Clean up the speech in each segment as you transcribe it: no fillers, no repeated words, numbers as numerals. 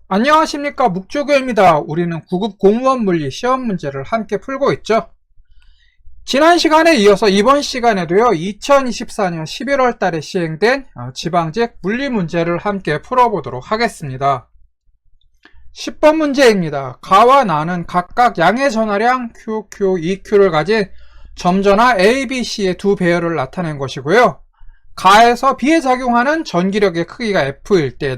안녕하십니까, 묵조교입니다. 우리는 9급 공무원 물리 시험 문제를 함께 풀고 있죠. 지난 시간에 이어서 이번 시간에도요, 2024년 11월 달에 시행된 지방직 물리 문제를 함께 풀어보도록 하겠습니다. 10번 문제입니다. 가와 나는 각각 양의 전하량 Q, Q, EQ를 가진 점전하 A, B, C의 두 배열을 나타낸 것이고요. 가에서 B에 작용하는 전기력의 크기가 F일 때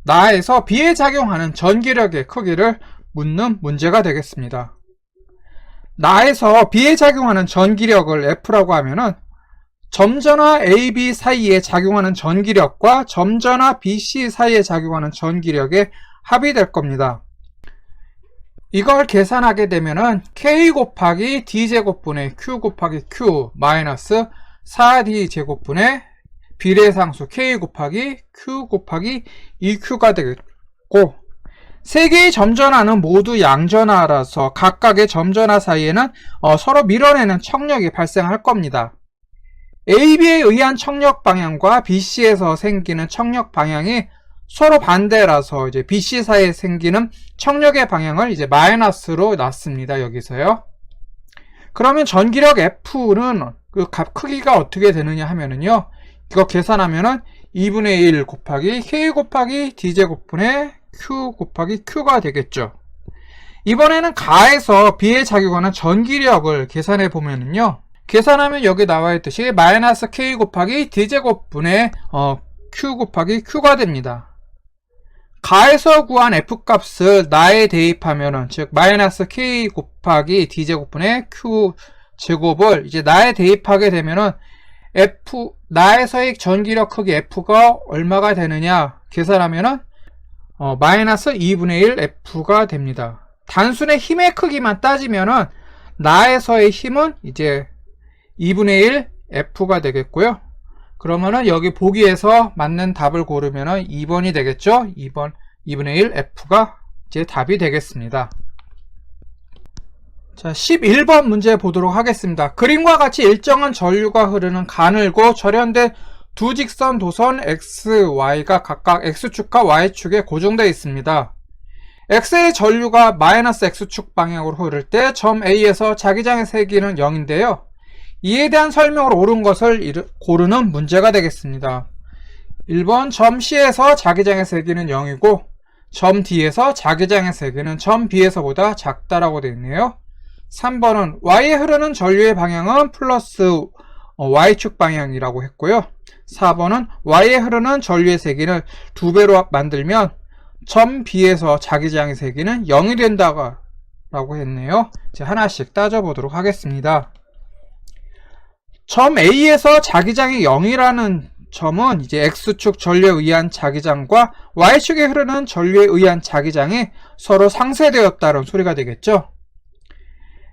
나에서 B에 작용하는 전기력의 크기를 묻는 문제가 되겠습니다. 나에서 B에 작용하는 전기력을 F라고 하면은 점전하 AB 사이에 작용하는 전기력과 점전하 BC 사이에 작용하는 전기력의 합이 될 겁니다. 이걸 계산하게 되면은 K 곱하기 D제곱분의 Q 곱하기 Q 마이너스 4D제곱분의 비례상수 K 곱하기 Q 곱하기 EQ가 되겠고, 세 개의 점전하는 모두 양전하라서 각각의 점전하 사이에는 서로 밀어내는 청력이 발생할 겁니다. AB에 의한 청력 방향과 BC에서 생기는 청력 방향이 서로 반대라서 이제 BC 사이에 생기는 청력의 방향을 이제 마이너스로 놨습니다. 여기서요. 그러면 전기력 F는 그 값 크기가 어떻게 되느냐 하면은요, 이거 계산하면은 2분의 1 곱하기 K 곱하기 D제곱분의 Q 곱하기 Q가 되겠죠. 이번에는 가에서 B에 작용하는 전기력을 계산해 보면은요, 계산하면 여기 나와 있듯이 마이너스 K 곱하기 D제곱분의 Q 곱하기 Q가 됩니다. 가에서 구한 F 값을 나에 대입하면은, 즉 마이너스 K 곱하기 D제곱분의 Q 제곱을 이제 나에 대입하게 되면은 나에서의 전기력 크기 F가 얼마가 되느냐 계산하면은 마이너스 2분의 1 F가 됩니다. 단순의 힘의 크기만 따지면은 나에서의 힘은 이제 2분의 1 F가 되겠고요. 그러면은 여기 보기에서 맞는 답을 고르면은 2번이 되겠죠. 2번 2분의 1 F가 이제 답이 되겠습니다. 자, 11번 문제 보도록 하겠습니다. 그림과 같이 일정한 전류가 흐르는 가늘고 절연된 두 직선 도선 X, Y가 각각 X축과 Y축에 고정되어 있습니다. X의 전류가 마이너스 X축 방향으로 흐를 때 점 A에서 자기장의 세기는 0인데요. 이에 대한 설명을 옳은 것을 고르는 문제가 되겠습니다. 1번 점 C에서 자기장의 세기는 0이고 점 D에서 자기장의 세기는 점 B에서보다 작다라고 되어 있네요. 3번은 Y에 흐르는 전류의 방향은 플러스 Y축 방향이라고 했고요. 4번은 Y에 흐르는 전류의 세기를 2배로 만들면 점 B에서 자기장의 세기는 0이 된다고 했네요. 이제 하나씩 따져보도록 하겠습니다. 점 A에서 자기장이 0이라는 점은 이제 X축 전류에 의한 자기장과 Y축에 흐르는 전류에 의한 자기장이 서로 상쇄되었다는 소리가 되겠죠.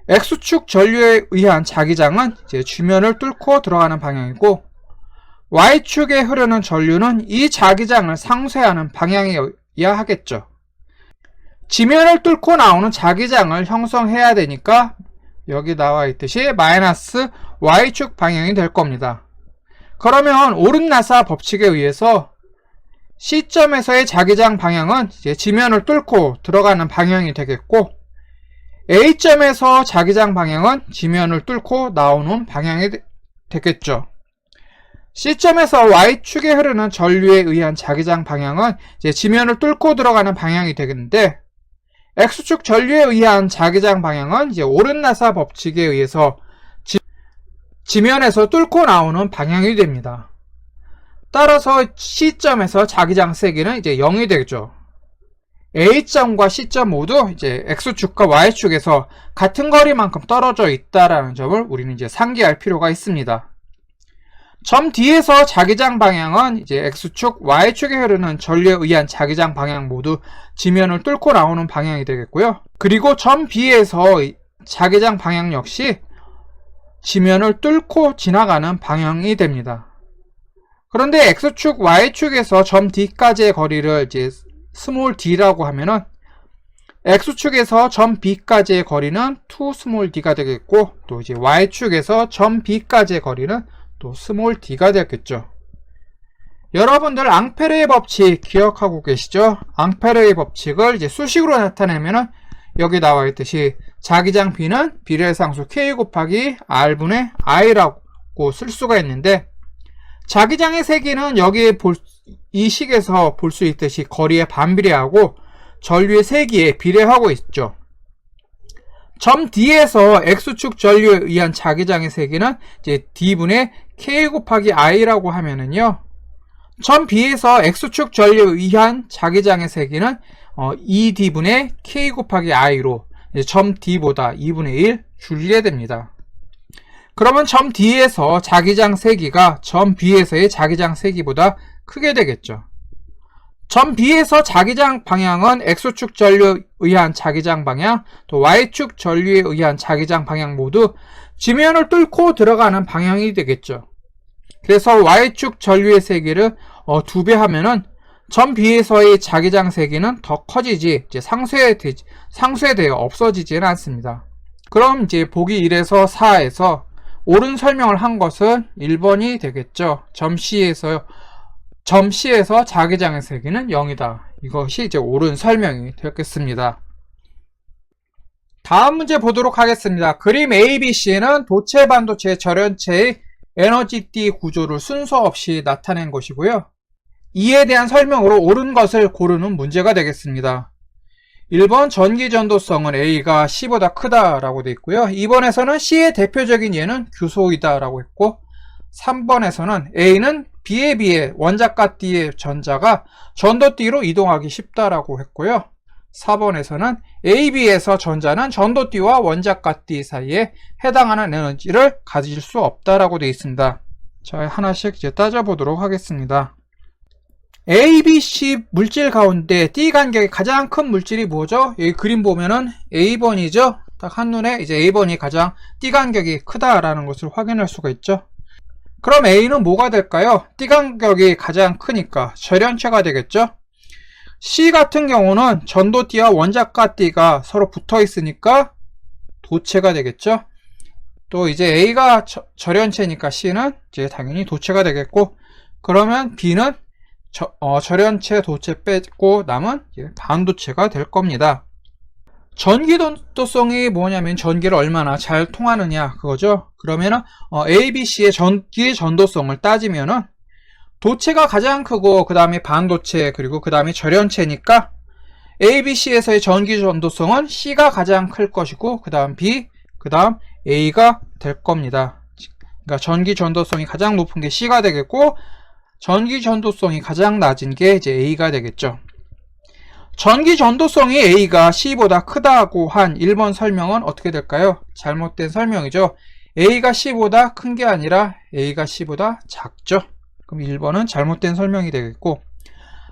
X축 전류에 의한 자기장은 이제 주면을 뚫고 들어가는 방향이고, Y축에 흐르는 전류는 이 자기장을 상쇄하는 방향이어야 하겠죠. 지면을 뚫고 나오는 자기장을 형성해야 되니까 여기 나와 있듯이 마이너스 Y축 방향이 될 겁니다. 그러면 오름나사 법칙에 의해서 C점에서의 자기장 방향은 이제 지면을 뚫고 들어가는 방향이 되겠고, A점에서 자기장 방향은 지면을 뚫고 나오는 방향이 되겠죠. C점에서 Y축에 흐르는 전류에 의한 자기장 방향은 이제 지면을 뚫고 들어가는 방향이 되겠는데, X축 전류에 의한 자기장 방향은 이제 오른나사 법칙에 의해서 지면에서 뚫고 나오는 방향이 됩니다. 따라서 C점에서 자기장 세기는 이제 0이 되죠. A점과 C점 모두 이제 X축과 Y축에서 같은 거리만큼 떨어져 있다라는 점을 우리는 이제 상기할 필요가 있습니다. 점 D에서 자기장 방향은 이제 X축, Y축에 흐르는 전류에 의한 자기장 방향 모두 지면을 뚫고 나오는 방향이 되겠고요. 그리고 점 B에서 자기장 방향 역시 지면을 뚫고 지나가는 방향이 됩니다. 그런데 X축, Y축에서 점 D까지의 거리를 이제 스몰 d라고 하면은 X축에서 점 B까지의 거리는 2 스몰 d가 되겠고, 또 이제 Y축에서 점 B까지의 거리는 또 스몰 d가 되겠죠. 여러분들 앙페르의 법칙 기억하고 계시죠? 앙페르의 법칙을 이제 수식으로 나타내면은 여기 나와 있듯이 자기장 B는 비례상수 K 곱하기 R분의 I라고 쓸 수가 있는데, 자기장의 세기는 여기에 이 식에서 볼 수 있듯이 거리에 반비례하고 전류의 세기에 비례하고 있죠. 점 D에서 X축 전류에 의한 자기장의 세기는 이제 D분의 K 곱하기 I라고 하면은요, 점 B에서 X축 전류에 의한 자기장의 세기는 2D분의 K 곱하기 I로 점 D보다 2분의 1 줄이게 됩니다. 그러면 점 D에서 자기장 세기가 점 B에서의 자기장 세기보다 크게 되겠죠. 점 B에서 자기장 방향은 X축 전류에 의한 자기장 방향, 또 Y축 전류에 의한 자기장 방향 모두 지면을 뚫고 들어가는 방향이 되겠죠. 그래서 Y축 전류의 세기를 2배 하면은 점 B에서의 자기장 세기는 더 커지지 이제 상쇄되어 없어지지는 않습니다. 그럼 이제 보기 1에서 4에서 옳은 설명을 한 것은 1번이 되겠죠. 점 C에서 자기장의 세기는 0이다. 이것이 이제 옳은 설명이 되겠습니다. 다음 문제 보도록 하겠습니다. 그림 ABC는 도체 반도체 절연체의 에너지띠 구조를 순서 없이 나타낸 것이고요. 이에 대한 설명으로 옳은 것을 고르는 문제가 되겠습니다. 1번 전기 전도성은 A가 C보다 크다라고 되어 있고요. 2번에서는 C의 대표적인 예는 규소이다라고 했고, 3번에서는 A는 B에 비해 원자가 띠의 전자가 전도띠로 이동하기 쉽다라고 했고요. 4번에서는 AB에서 전자는 전도띠와 원자가 띠 사이에 해당하는 에너지를 가질 수 없다라고 되어 있습니다. 자, 하나씩 이제 따져보도록 하겠습니다. A, B, C 물질 가운데 D 간격이 가장 큰 물질이 뭐죠? 여기 그림 보면은 A번이죠? 딱 한눈에 이제 A번이 가장 D 간격이 크다라는 것을 확인할 수가 있죠. 그럼 A는 뭐가 될까요? D 간격이 가장 크니까 절연체가 되겠죠? C 같은 경우는 전도띠와 원자가 띠가 서로 붙어 있으니까 도체가 되겠죠? 또 이제 A가 절연체니까 C는 이제 당연히 도체가 되겠고, 그러면 B는 절연체 도체 빼고 남은 반도체가 될 겁니다. 전기 전도성이 뭐냐면 전기를 얼마나 잘 통하느냐 그거죠. 그러면은 ABC의 전기 전도성을 따지면은 도체가 가장 크고 그 다음에 반도체 그리고 그 다음에 절연체니까 ABC에서의 전기 전도성은 C가 가장 클 것이고 그 다음 B, 그 다음 A가 될 겁니다. 그러니까 전기 전도성이 가장 높은 게 C가 되겠고, 전기 전도성이 가장 낮은 게 이제 A가 되겠죠. 전기 전도성이 A가 C보다 크다고 한 1번 설명은 어떻게 될까요? 잘못된 설명이죠. A가 C보다 큰 게 아니라 A가 C보다 작죠. 그럼 1번은 잘못된 설명이 되겠고,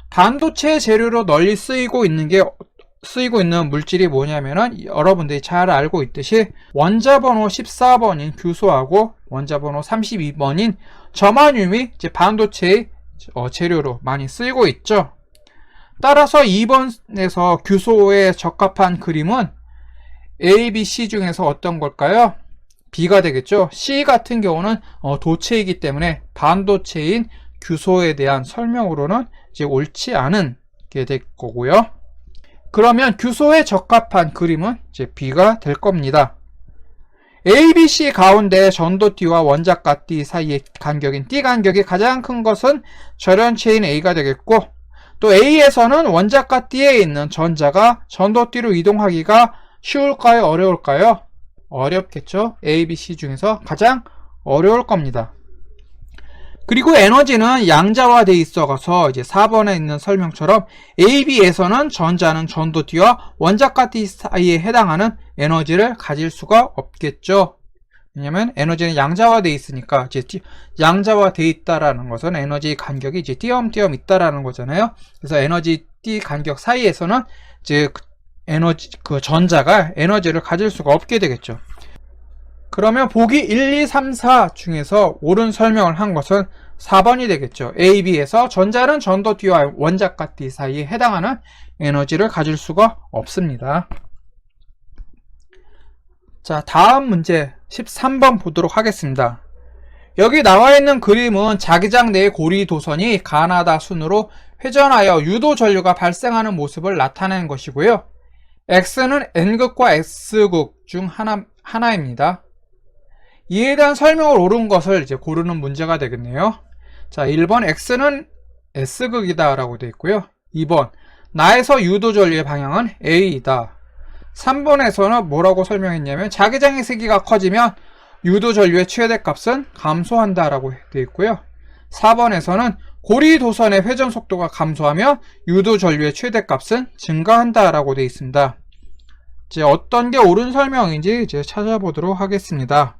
반도체 재료로 널리 쓰이고 있는 물질이 뭐냐면은 여러분들이 잘 알고 있듯이 원자번호 14번인 규소하고 원자번호 32번인 저마늄이 이제 반도체의 재료로 많이 쓰이고 있죠. 따라서 2번에서 규소에 적합한 그림은 A, B, C 중에서 어떤 걸까요? B가 되겠죠. C 같은 경우는 도체이기 때문에 반도체인 규소에 대한 설명으로는 이제 옳지 않은 게 될 거고요. 그러면 규소에 적합한 그림은 이제 B가 될 겁니다. A, B, C 가운데 전도띠와 원자가 띠 사이의 간격인 띠 간격이 가장 큰 것은 절연체인 A가 되겠고, 또 A에서는 원자가 띠에 있는 전자가 전도띠로 이동하기가 쉬울까요? 어려울까요? 어렵겠죠? A, B, C 중에서 가장 어려울 겁니다. 그리고 에너지는 양자화되어 있어서 이제 4번에 있는 설명처럼 A, B에서는 전자는 전도띠와 원자가 띠 사이에 해당하는 에너지를 가질 수가 없겠죠. 왜냐면 에너지는 양자화되어 있으니까, 이제 양자화되어 있다라는 것은 에너지 간격이 이제 띄엄띄엄 있다라는 거잖아요. 그래서 에너지 띠 간격 사이에서는 이제 전자가 에너지를 가질 수가 없게 되겠죠. 그러면 보기 1, 2, 3, 4 중에서 옳은 설명을 한 것은 4번이 되겠죠. A, B에서 전자는 전도띠와 원자가 띠 사이에 해당하는 에너지를 가질 수가 없습니다. 자, 다음 문제 13번 보도록 하겠습니다. 여기 나와 있는 그림은 자기장 내의 고리 도선이 가나다 순으로 회전하여 유도 전류가 발생하는 모습을 나타내는 것이고요. X는 N극과 S극 중 하나입니다. 이에 대한 설명을 옳은 것을 이제 고르는 문제가 되겠네요. 자, 1번 X는 S극이다 라고 되어 있고요. 2번 나에서 유도 전류의 방향은 A이다. 3번에서는 뭐라고 설명했냐면 자기장의 세기가 커지면 유도 전류의 최대값은 감소한다 라고 되어 있고요. 4번에서는 고리 도선의 회전 속도가 감소하며 유도 전류의 최대값은 증가한다 라고 되어 있습니다. 이제 어떤 게 옳은 설명인지 이제 찾아보도록 하겠습니다.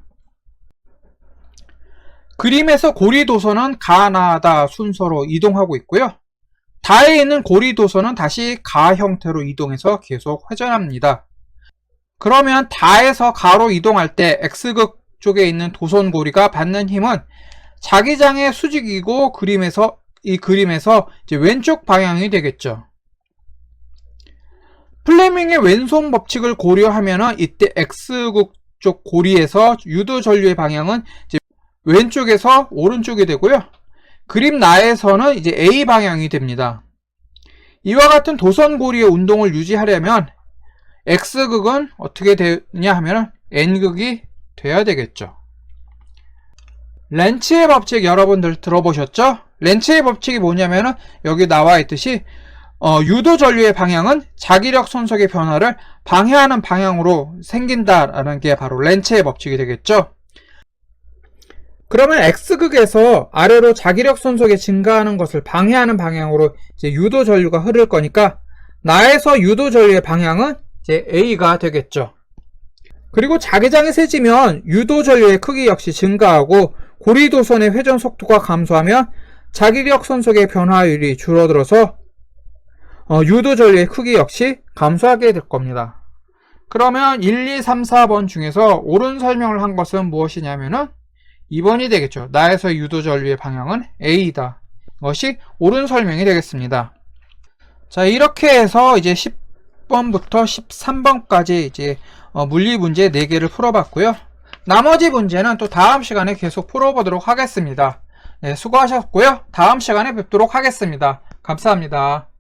그림에서 고리 도선은 가나다 순서로 이동하고 있고요. 다에 있는 고리 도선은 다시 가 형태로 이동해서 계속 회전합니다. 그러면 다에서 가로 이동할 때 X극 쪽에 있는 도선 고리가 받는 힘은 자기장의 수직이고 이 그림에서 이제 왼쪽 방향이 되겠죠. 플레밍의 왼손 법칙을 고려하면 이때 X극 쪽 고리에서 유도 전류의 방향은 이제 왼쪽에서 오른쪽이 되고요. 그림 나에서는 이제 A 방향이 됩니다. 이와 같은 도선 고리의 운동을 유지하려면 X극은 어떻게 되냐 하면 N극이 돼야 되겠죠. 렌츠의 법칙 여러분들 들어보셨죠? 렌츠의 법칙이 뭐냐면은 여기 나와 있듯이 유도 전류의 방향은 자기력 손석의 변화를 방해하는 방향으로 생긴다라는 게 바로 렌츠의 법칙이 되겠죠. 그러면 X극에서 아래로 자기력 손석이 증가하는 것을 방해하는 방향으로 이제 유도 전류가 흐를 거니까 나에서 유도 전류의 방향은 이제 A가 되겠죠. 그리고 자기장이 세지면 유도 전류의 크기 역시 증가하고 고리 도선의 회전 속도가 감소하면 자기력 손석의 변화율이 줄어들어서 유도 전류의 크기 역시 감소하게 될 겁니다. 그러면 1, 2, 3, 4번 중에서 옳은 설명을 한 것은 무엇이냐면은 2번이 되겠죠. 나에서 유도 전류의 방향은 A이다. 이것이 옳은 설명이 되겠습니다. 자, 이렇게 해서 이제 10번부터 13번까지 이제 물리 문제 4개를 풀어봤고요. 나머지 문제는 또 다음 시간에 계속 풀어보도록 하겠습니다. 네, 수고하셨고요. 다음 시간에 뵙도록 하겠습니다. 감사합니다.